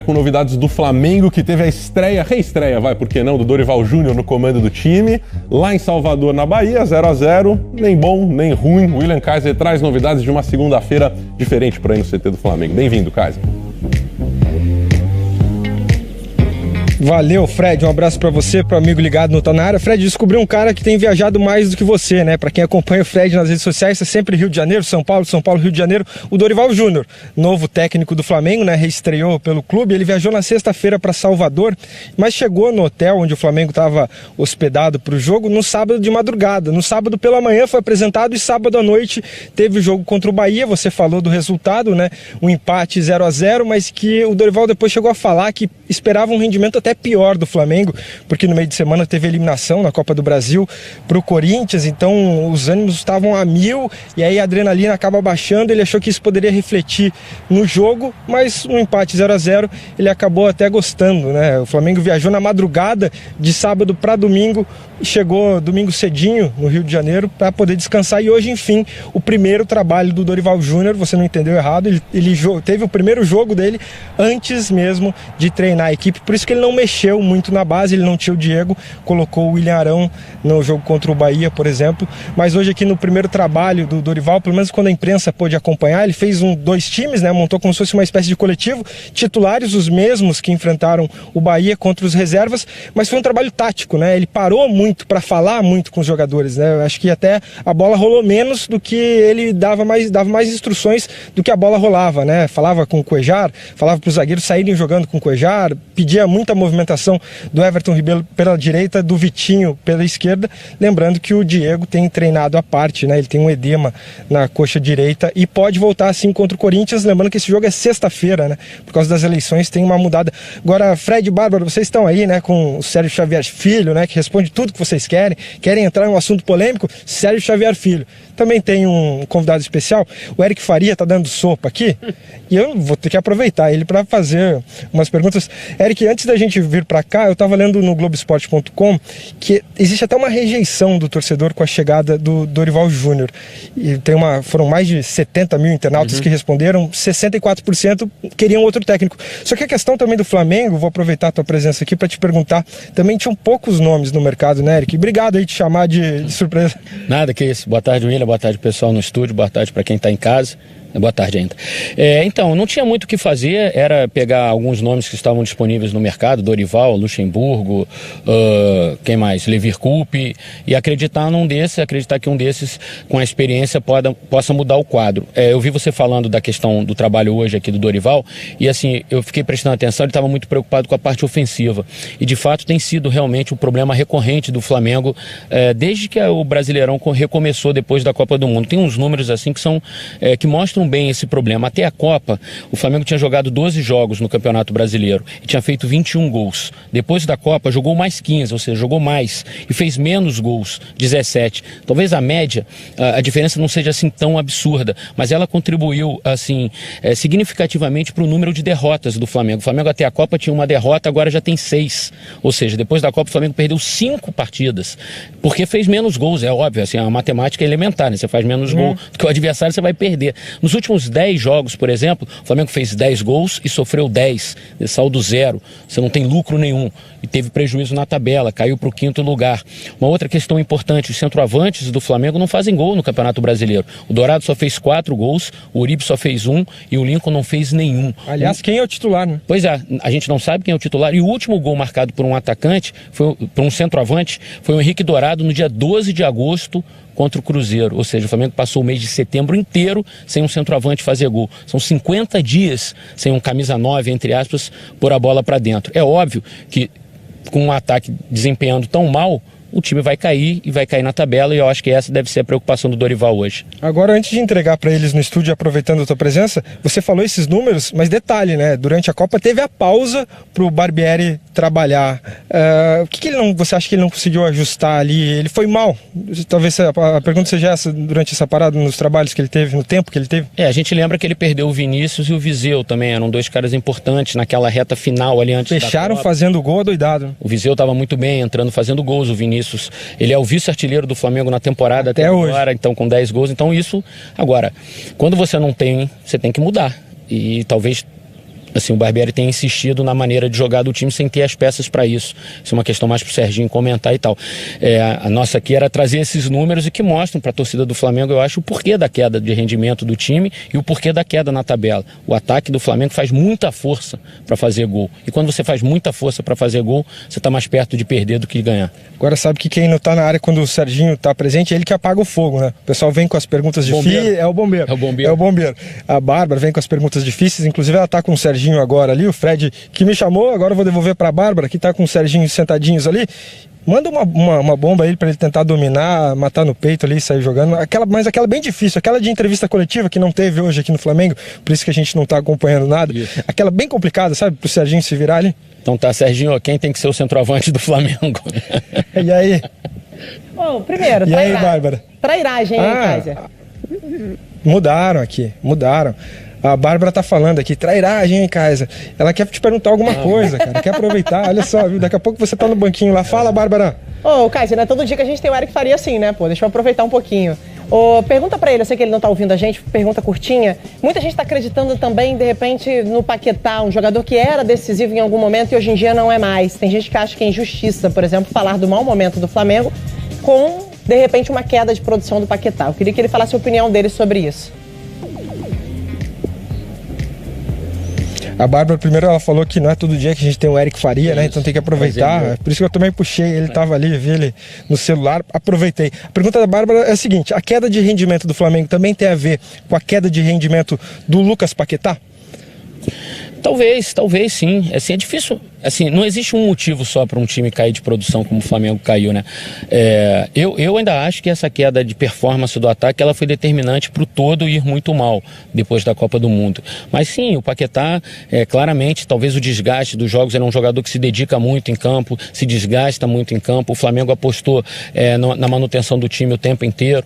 com novidades do Flamengo, que teve a reestreia, por que não, do Dorival Júnior no comando do time, lá em Salvador, na Bahia, 0-0, nem bom, nem ruim. William Kaiser traz novidades de uma segunda-feira diferente para ir no CT do Flamengo. Bem-vindo, Kaiser. Valeu, Fred, um abraço pra você, pro amigo ligado no Tá Na Área. Fred, descobriu um cara que tem viajado mais do que você, né? Pra quem acompanha o Fred nas redes sociais, é sempre Rio de Janeiro, São Paulo, Rio de Janeiro. O Dorival Júnior, novo técnico do Flamengo, né? Reestreou pelo clube. Ele viajou na sexta-feira pra Salvador, mas chegou no hotel onde o Flamengo estava hospedado pro jogo no sábado de madrugada. No sábado pela manhã foi apresentado e sábado à noite teve o jogo contra o Bahia. Você falou do resultado, né? Um empate 0-0, mas que o Dorival depois chegou a falar que esperava um rendimento até pior do Flamengo, porque no meio de semana teve eliminação na Copa do Brasil para o Corinthians, então os ânimos estavam a mil e aí a adrenalina acaba baixando. Ele achou que isso poderia refletir no jogo, mas no empate 0-0 ele acabou até gostando, né? O Flamengo viajou na madrugada de sábado para domingo e chegou domingo cedinho no Rio de Janeiro para poder descansar, e hoje, enfim, o primeiro trabalho do Dorival Júnior. Você não entendeu errado, ele teve o primeiro jogo dele antes mesmo de treinar a equipe, por isso que ele não mexeu muito na base, ele não tinha o Diego, colocou o William Arão no jogo contra o Bahia, por exemplo, mas hoje aqui no primeiro trabalho do Dorival, pelo menos quando a imprensa pôde acompanhar, ele fez dois times, né, montou como se fosse uma espécie de coletivo, titulares os mesmos que enfrentaram o Bahia contra os reservas, mas foi um trabalho tático, né, ele parou muito para falar muito com os jogadores, né, eu acho que até a bola rolou menos do que ele dava mais instruções do que a bola rolava, né, falava com o Cuéllar, falava para os zagueiros saírem jogando com o Cuéllar, pedia muita movimentação do Everton Ribeiro pela direita, do Vitinho pela esquerda, lembrando que o Diego tem treinado à parte, né? Ele tem um edema na coxa direita e pode voltar assim contra o Corinthians, lembrando que esse jogo é sexta-feira, né? Por causa das eleições tem uma mudada. Agora, Fred e Bárbara, vocês estão aí, né, com o Sérgio Xavier Filho, né, que responde tudo que vocês querem entrar em um assunto polêmico, Sérgio Xavier Filho. Também tem um convidado especial, o Eric Faria tá dando sopa aqui, e eu vou ter que aproveitar ele para fazer umas perguntas. Eric, antes da gente vir para cá, eu estava lendo no Globoesporte.com que existe até uma rejeição do torcedor com a chegada do Dorival Júnior. E foram mais de 70 mil internautas que responderam, 64% queriam outro técnico. Só que a questão também do Flamengo, vou aproveitar a tua presença aqui para te perguntar, também tinham poucos nomes no mercado, né, Eric? Obrigado aí te chamar de surpresa. Nada, que isso. Boa tarde, William. Boa tarde, pessoal no estúdio. Boa tarde para quem está em casa. Boa tarde ainda. Então, não tinha muito o que fazer, era pegar alguns nomes que estavam disponíveis no mercado, Dorival, Luxemburgo, quem mais? Levir Coupe, e acreditar que um desses, com a experiência, possa mudar o quadro. Eu vi você falando da questão do trabalho hoje aqui do Dorival, e assim, eu fiquei prestando atenção, ele estava muito preocupado com a parte ofensiva, e de fato tem sido realmente um problema recorrente do Flamengo, desde que o Brasileirão recomeçou depois da Copa do Mundo. Tem uns números assim que mostram bem esse problema. Até a Copa, o Flamengo tinha jogado 12 jogos no Campeonato Brasileiro e tinha feito 21 gols. Depois da Copa, jogou mais 15, ou seja, jogou mais e fez menos gols, 17. Talvez a média, a diferença não seja assim tão absurda, mas ela contribuiu assim significativamente para o número de derrotas do Flamengo. O Flamengo até a Copa tinha uma derrota, agora já tem 6. Ou seja, depois da Copa o Flamengo perdeu 5 partidas, porque fez menos gols, é óbvio, assim, a matemática é elementar, né? Você faz menos gol do que o adversário, você vai perder. Nos últimos 10 jogos, por exemplo, o Flamengo fez 10 gols e sofreu 10, saldo 0. Você não tem lucro nenhum e teve prejuízo na tabela, caiu para o 5º lugar. Uma outra questão importante, os centroavantes do Flamengo não fazem gol no Campeonato Brasileiro. O Dourado só fez 4 gols, o Uribe só fez 1 e o Lincoln não fez nenhum. Aliás, quem é o titular, né? Pois é, a gente não sabe quem é o titular, e o último gol marcado por um atacante, por um centroavante, foi o Henrique Dourado no dia 12 de agosto, contra o Cruzeiro, ou seja, o Flamengo passou o mês de setembro inteiro sem um centroavante fazer gol. São 50 dias sem um camisa 9, entre aspas, pôr a bola para dentro. É óbvio que com um ataque desempenhando tão mal, o time vai cair e vai cair na tabela, e eu acho que essa deve ser a preocupação do Dorival hoje. Agora, antes de entregar para eles no estúdio, aproveitando a tua presença, você falou esses números, mas detalhe, né? Durante a Copa teve a pausa para o Barbieri trabalhar. O que você acha que ele não conseguiu ajustar ali? Ele foi mal? Talvez a pergunta seja essa, durante essa parada, nos trabalhos que ele teve, no tempo que ele teve? A gente lembra que ele perdeu o Vinícius e o Viseu também, eram 2 caras importantes naquela reta final ali antes da Copa. Fecharam fazendo gol adoidado. O Viseu estava muito bem, entrando, fazendo gols. O Vinícius, ele é o vice-artilheiro do Flamengo na temporada até agora, então com 10 gols. Então isso, agora, quando você não tem, você tem que mudar. E talvez assim, o Barbieri tem insistido na maneira de jogar do time sem ter as peças para isso. Isso é uma questão mais pro Serginho comentar e tal. A nossa aqui era trazer esses números e que mostram para a torcida do Flamengo, eu acho, o porquê da queda de rendimento do time e o porquê da queda na tabela. O ataque do Flamengo faz muita força para fazer gol. E quando você faz muita força para fazer gol, você está mais perto de perder do que de ganhar. Agora sabe que quem não tá na área quando o Serginho está presente, é ele que apaga o fogo, né? O pessoal vem com as perguntas difíceis, é o bombeiro. É o bombeiro. A Bárbara vem com as perguntas difíceis, inclusive ela tá com o Serginho agora ali, o Fred que me chamou, agora eu vou devolver para a Bárbara, que tá com o Serginho sentadinhos ali. Manda uma bomba aí para ele tentar dominar, matar no peito ali e sair jogando. Mas aquela bem difícil, aquela de entrevista coletiva que não teve hoje aqui no Flamengo, por isso que a gente não tá acompanhando nada. Isso. Aquela bem complicada, sabe, pro Serginho se virar ali. Então tá, Serginho, quem tem que ser o centroavante do Flamengo? E aí? Bom, primeiro, e aí, Bárbara? Trairagem, hein, Kaiser? Mudaram aqui, mudaram. A Bárbara tá falando aqui, trairagem, hein, Kaiser? Ela quer te perguntar alguma coisa, cara. Quer aproveitar, olha só, viu? Daqui a pouco você tá no banquinho lá. Fala, Bárbara. Ô, Kaiser, não é todo dia que a gente tem o Eric Faria assim, né, pô? Deixa eu aproveitar um pouquinho. Pergunta pra ele, eu sei que ele não tá ouvindo a gente, pergunta curtinha. Muita gente tá acreditando também, de repente, no Paquetá, um jogador que era decisivo em algum momento e hoje em dia não é mais. Tem gente que acha que é injustiça, por exemplo, falar do mau momento do Flamengo com, de repente, uma queda de produção do Paquetá. Eu queria que ele falasse a opinião dele sobre isso. A Bárbara, primeiro, ela falou que não é todo dia que a gente tem o Eric Faria, né? Então tem que aproveitar. Por isso que eu também puxei, ele tava ali, vi ele no celular, aproveitei. A pergunta da Bárbara é a seguinte: a queda de rendimento do Flamengo também tem a ver com a queda de rendimento do Lucas Paquetá? Talvez sim. Assim, é difícil. Assim, não existe um motivo só para um time cair de produção como o Flamengo caiu, né? Eu ainda acho que essa queda de performance do ataque ela foi determinante para o todo ir muito mal depois da Copa do Mundo. Mas sim, o Paquetá, claramente, talvez o desgaste dos jogos, ele é um jogador que se dedica muito em campo, se desgasta muito em campo. O Flamengo apostou na manutenção do time o tempo inteiro.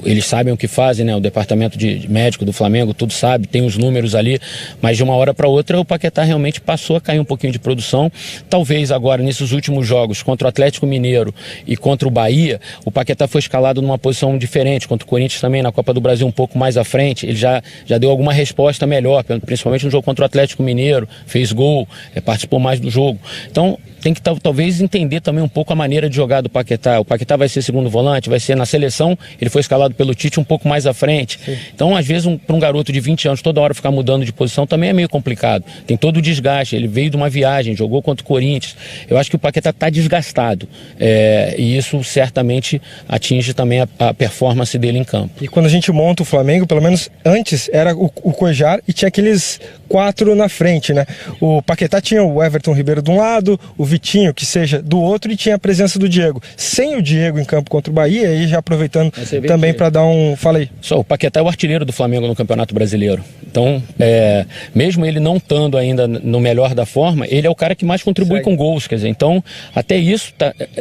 Eles sabem o que fazem, né? O departamento de médico do Flamengo, tudo sabe, tem os números ali, mas de uma hora para outra o Paquetá realmente passou a cair um pouquinho de produção. Talvez agora, nesses últimos jogos, contra o Atlético Mineiro e contra o Bahia, o Paquetá foi escalado numa posição diferente, contra o Corinthians também, na Copa do Brasil um pouco mais à frente, ele já deu alguma resposta melhor, principalmente no jogo contra o Atlético Mineiro, fez gol, participou mais do jogo. Então, tem que talvez entender também um pouco a maneira de jogar do Paquetá. O Paquetá vai ser segundo volante, vai ser na seleção, ele foi escalado pelo Tite um pouco mais à frente. Sim. Então, às vezes, para um garoto de 20 anos, toda hora ficar mudando de posição também é meio complicado. Tem todo o desgaste, ele veio de uma viagem, jogou contra o Corinthians. Eu acho que o Paquetá está desgastado. E isso certamente atinge também a performance dele em campo. E quando a gente monta o Flamengo, pelo menos antes, era o Cuéllar e tinha aqueles 4 na frente, né? O Paquetá tinha o Everton Ribeiro de um lado, o Vitinho, que seja, do outro, e tinha a presença do Diego. Sem o Diego em campo contra o Bahia, aí já aproveitando também para dar um... Fala aí. O Paquetá é o artilheiro do Flamengo no Campeonato Brasileiro. Então, mesmo ele não estando ainda no melhor da forma, ele é o cara que mais contribui com gols, quer dizer, então, até isso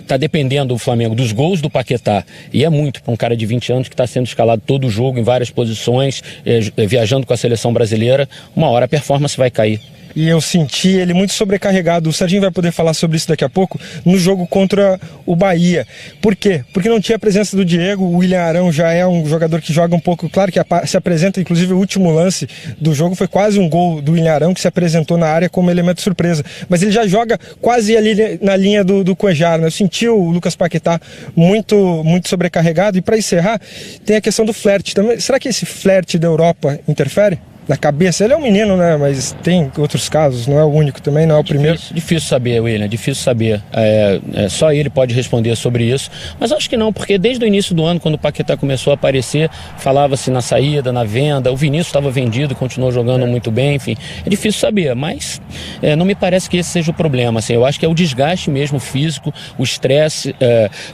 tá dependendo do Flamengo, dos gols do Paquetá. E é muito para um cara de 20 anos que está sendo escalado todo o jogo, em várias posições, viajando com a seleção brasileira, uma hora a performance vai cair. E eu senti ele muito sobrecarregado. O Serginho vai poder falar sobre isso daqui a pouco, no jogo contra o Bahia. Por quê? Porque não tinha a presença do Diego. O William Arão já é um jogador que joga um pouco, claro que se apresenta, inclusive o último lance do jogo foi quase um gol do William Arão, que se apresentou na área como elemento surpresa. Mas ele já joga quase ali na linha do Cuéllar, né? Eu senti o Lucas Paquetá muito sobrecarregado. E para encerrar, tem a questão do flerte também. Será que esse flerte da Europa interfere na cabeça? Ele é um menino, né? Mas tem outros casos, não é o único também, não é o primeiro. Difícil saber, William, difícil saber. Só ele pode responder sobre isso. Mas acho que não, porque desde o início do ano, quando o Paquetá começou a aparecer, falava-se na saída, na venda, o Vinícius estava vendido, continuou jogando muito bem, enfim. É difícil saber, mas não me parece que esse seja o problema. Assim, eu acho que é o desgaste mesmo físico, o estresse,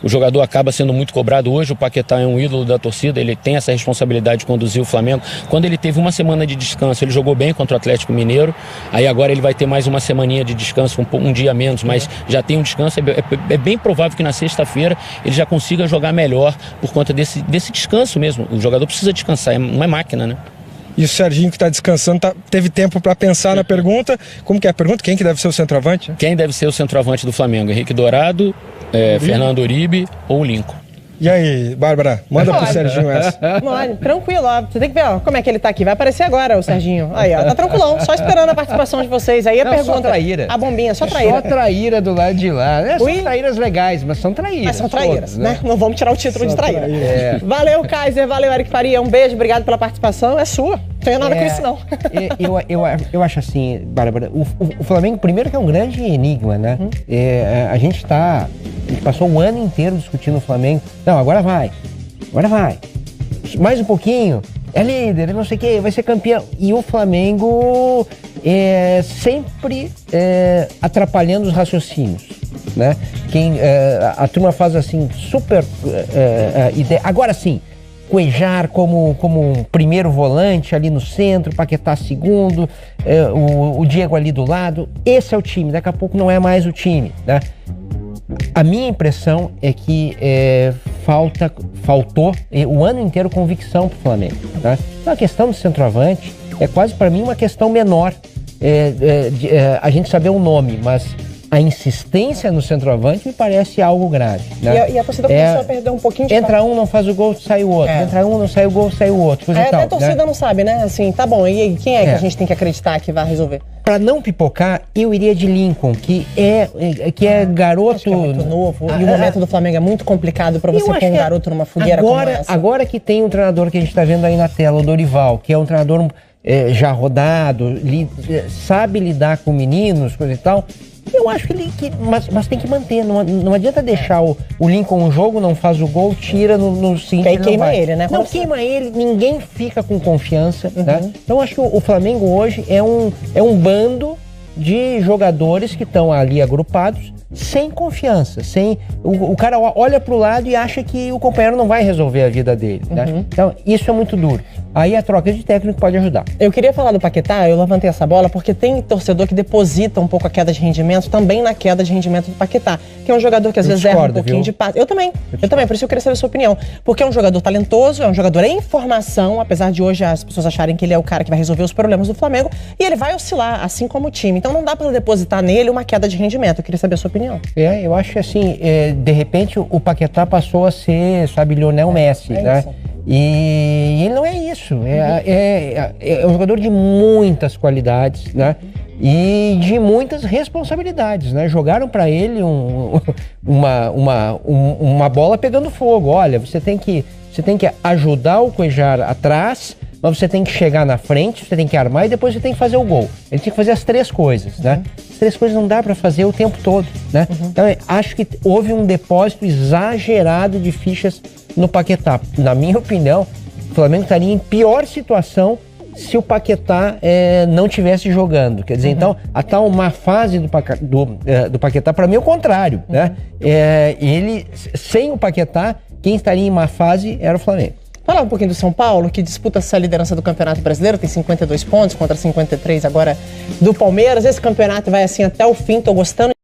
o jogador acaba sendo muito cobrado. Hoje o Paquetá é um ídolo da torcida, ele tem essa responsabilidade de conduzir o Flamengo. Quando ele teve uma semana de descanso, ele jogou bem contra o Atlético Mineiro, aí agora ele vai ter mais uma semaninha de descanso, um dia menos, mas já tem um descanso, é bem provável que na sexta-feira ele já consiga jogar melhor por conta desse descanso mesmo. O jogador precisa descansar, não é máquina, né? E o Serginho, que está descansando, teve tempo para pensar na pergunta. Como que é a pergunta? Quem que deve ser o centroavante? Quem deve ser o centroavante do Flamengo? Henrique Dourado, Fernando Uribe ou Lincoln? E aí, Bárbara, manda pro Serginho essa. Mole, tranquilo, ó. Você tem que ver, ó, como é que ele tá aqui. Vai aparecer agora o Serginho. Aí, ó, tá tranquilão, só esperando a participação de vocês. Aí a pergunta. Só traíra. A bombinha, só traíra. Só traíra do lado de lá. São traíras legais, mas são traíras. Mas são traíras, todos, né? Não vamos tirar o título Só de traíra. traíra. Valeu, Kaiser, valeu, Eric Faria. Um beijo, obrigado pela participação. É sua. Não tenho nada com isso, não. Eu acho assim, Bárbara, o Flamengo, primeiro que é um grande enigma, né? A gente passou um ano inteiro discutindo o Flamengo. Não, agora vai. Mais um pouquinho, é líder, não sei o quê, vai ser campeão. E o Flamengo sempre atrapalhando os raciocínios, né? A turma faz assim, super ideia. Agora sim, Cuéllar como um primeiro volante ali no centro, Paquetá segundo, o Diego ali do lado. Esse é o time, daqui a pouco não é mais o time, né? A minha impressão é que faltou o ano inteiro convicção pro Flamengo, né? Então a questão do centroavante é quase para mim uma questão menor, a gente saber o nome, mas a insistência no centroavante me parece algo grave, né? E a torcida começou a perder um pouquinho de entra um, não faz o gol, sai o outro. Entra um, não sai o gol, sai o outro. Até a torcida não sabe, né? Assim, tá bom, e quem é que a gente tem que acreditar que vai resolver? Pra não pipocar, eu iria de Lincoln, que é garoto... Acho que é muito novo, e o momento do Flamengo é muito complicado pra você pôr um garoto numa fogueira como essa. Agora que tem um treinador que a gente tá vendo aí na tela, o Dorival, que é um treinador já rodado, sabe lidar com meninos, coisa e tal... Eu acho mas tem que manter, não adianta deixar o Lincoln um jogo, não faz o gol, tira no seguinte. Aí queima ele, né? Não queima ele, ninguém fica com confiança, né? Então eu acho que o Flamengo hoje é um bando de jogadores que estão ali agrupados sem confiança, o cara olha pro lado e acha que o companheiro não vai resolver a vida dele, né? Então isso é muito duro. Aí a troca de técnico pode ajudar. Eu queria falar do Paquetá, eu levantei essa bola porque tem torcedor que deposita um pouco a queda de rendimento também na queda de rendimento do Paquetá, que é um jogador que às vezes erra um pouquinho de passe. Eu também, por isso eu queria saber a sua opinião. Porque é um jogador talentoso, é um jogador em formação, apesar de hoje as pessoas acharem que ele é o cara que vai resolver os problemas do Flamengo, e ele vai oscilar, assim como o time. Então não dá pra depositar nele uma queda de rendimento. Eu queria saber a sua opinião. Eu acho que assim, de repente o Paquetá passou a ser, sabe, Lionel Messi, né? Isso. E ele não é isso, é um jogador de muitas qualidades, né? E de muitas responsabilidades, né? Jogaram para ele uma bola pegando fogo. Olha, você tem que ajudar o Cuéllar atrás, mas você tem que chegar na frente, você tem que armar e depois você tem que fazer o gol. Ele tem que fazer as três coisas, né? As três coisas não dá para fazer o tempo todo, né? Então, acho que houve um depósito exagerado de fichas no Paquetá. Na minha opinião, o Flamengo estaria em pior situação se o Paquetá não estivesse jogando. Quer dizer, então, a tal má fase do Paquetá, para mim, é o contrário, né? Ele, sem o Paquetá, quem estaria em má fase era o Flamengo. Falar um pouquinho do São Paulo, que disputa essa liderança do Campeonato Brasileiro, tem 52 pontos contra 53 agora do Palmeiras. Esse campeonato vai assim até o fim, tô gostando.